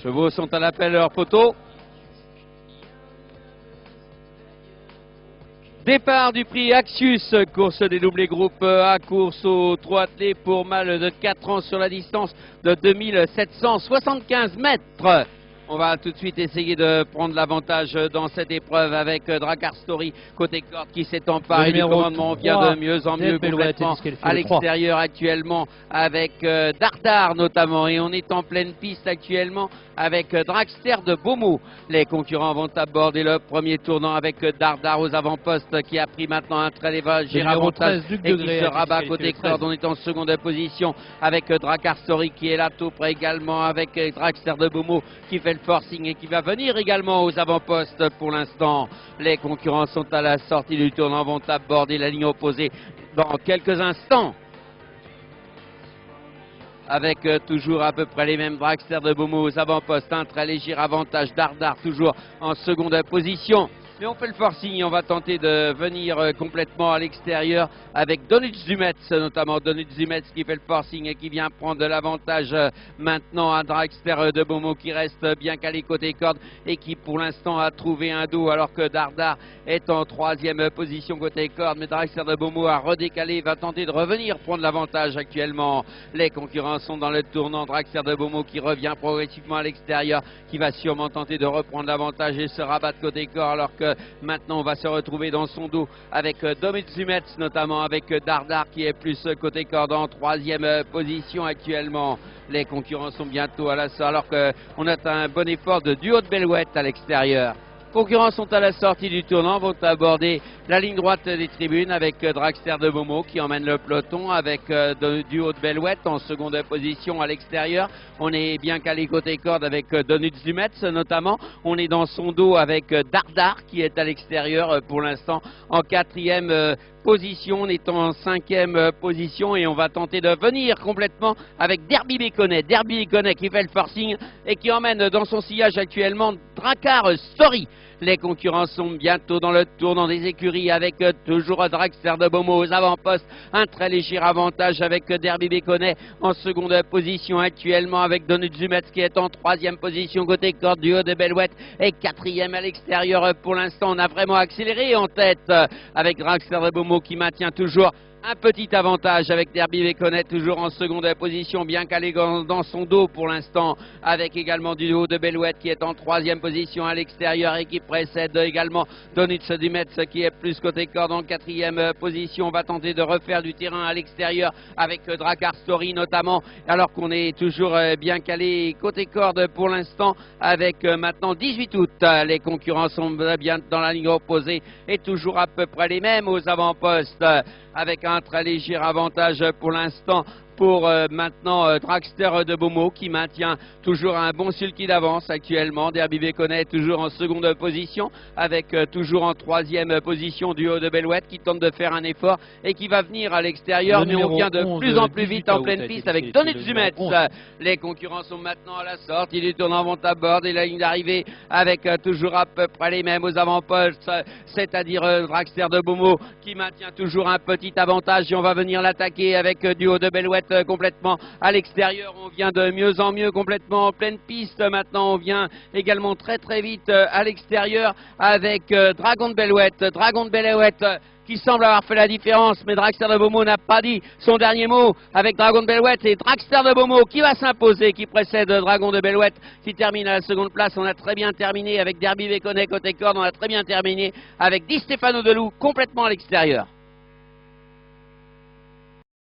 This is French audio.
chevaux sont à l'appel leur poteau. Départ du prix Axius, course des doublés groupe A, course aux 3 attelés pour mâles de 4 ans sur la distance de 2775 mètres. On va tout de suite essayer de prendre l'avantage dans cette épreuve avec Drakkar Story côté corde qui s'est emparé du commandement. On vient de mieux en mieux complètement à l'extérieur actuellement avec Dardar notamment, et on est en pleine piste actuellement avec Dragster de Beaumont. Les concurrents vont aborder le premier tournant avec Dardar aux avant-postes qui a pris maintenant un très léger avantage et qui se rabat côté corde. On est en seconde position avec Drakkar Story qui est là tout près également avec Dragster de Beaumont qui fait le forcing et qui va venir également aux avant-postes pour l'instant. Les concurrents sont à la sortie du tournant, vont aborder la ligne opposée dans quelques instants. Avec toujours à peu près les mêmes Dragster de Beaumont aux avant-postes, un très léger avantage. Dardar toujours en seconde position. Mais on fait le forcing, on va tenter de venir complètement à l'extérieur avec Donut Zumetz, notamment Donut Zumetz qui fait le forcing et qui vient prendre de l'avantage maintenant à Dragster de Beaumont qui reste bien calé côté corde et qui pour l'instant a trouvé un dos alors que Dardar est en troisième position côté corde. Mais Dragster de Beaumont a redécalé, va tenter de revenir prendre l'avantage actuellement. Les concurrents sont dans le tournant. Dragster de Beaumont qui revient progressivement à l'extérieur, qui va sûrement tenter de reprendre l'avantage et se rabattre côté corde alors que maintenant on va se retrouver dans son dos avec Donut Zumetz, notamment avec Dardar qui est plus côté corde en troisième position actuellement. Les concurrents sont bientôt à l'assaut alors qu'on a un bon effort de Duo de Bellouette à l'extérieur. Concurrents sont à la sortie du tournant, vont aborder la ligne droite des tribunes avec Dragster de Beaumont qui emmène le peloton avec Duo de Bellouette en seconde position à l'extérieur. On est bien calé côté corde avec Donut Zumetz notamment. On est dans son dos avec Dardar qui est à l'extérieur pour l'instant en quatrième position. On est en cinquième position et on va tenter de venir complètement avec Derby Béconnet. Derby Béconnet qui fait le forcing et qui emmène dans son sillage actuellement Drakkar Story. Les concurrents sont bientôt dans le tournant des écuries avec toujours Dragster de Beaumont aux avant-postes. Un très léger avantage avec Derby Béconnet en seconde position actuellement avec Donut Zumetz qui est en troisième position côté corde. Duo de Bellouette et quatrième à l'extérieur. Pour l'instant, on a vraiment accéléré en tête avec Dragster de Beaumont qui maintient toujours un petit avantage avec Derby Béconnet toujours en seconde position, bien calé dans son dos pour l'instant, avec également Duo de Bellouette qui est en troisième position à l'extérieur et qui précède également Donut Zumetz qui est plus côté corde en quatrième position. On va tenter de refaire du terrain à l'extérieur avec Drakkar Story notamment, alors qu'on est toujours bien calé côté corde pour l'instant avec maintenant 18 août. Les concurrents sont bien dans la ligne opposée et toujours à peu près les mêmes aux avant-postes, avec un très léger avantage pour l'instant pour maintenant Dragster de Beaumont qui maintient toujours un bon sulky d'avance actuellement. Derby Béconnet toujours en seconde position avec toujours en troisième position Duo de Bellouette qui tente de faire un effort et qui va venir à l'extérieur, mais on vient de plus en plus vite en pleine piste avec Donut Zumetz. Les concurrents sont maintenant à la sortie du tournant, vont aborder la ligne d'arrivée avec toujours à peu près les mêmes aux avant-postes, c'est-à-dire Dragster de Beaumont qui maintient toujours un petit avantage et on va venir l'attaquer avec Duo de Bellouette complètement à l'extérieur. On vient de mieux en mieux complètement en pleine piste. Maintenant on vient également très très vite à l'extérieur avec Dragon de Bellouette. Dragon de Bellouette qui semble avoir fait la différence, mais Dragster de Beaumont n'a pas dit son dernier mot avec Dragon de Bellouette. Et Dragster de Beaumont qui va s'imposer, qui précède Dragon de Bellouette, qui termine à la seconde place. On a très bien terminé avec Derby Béconnet côté corde, on a très bien terminé avec Di Stefano Delou complètement à l'extérieur.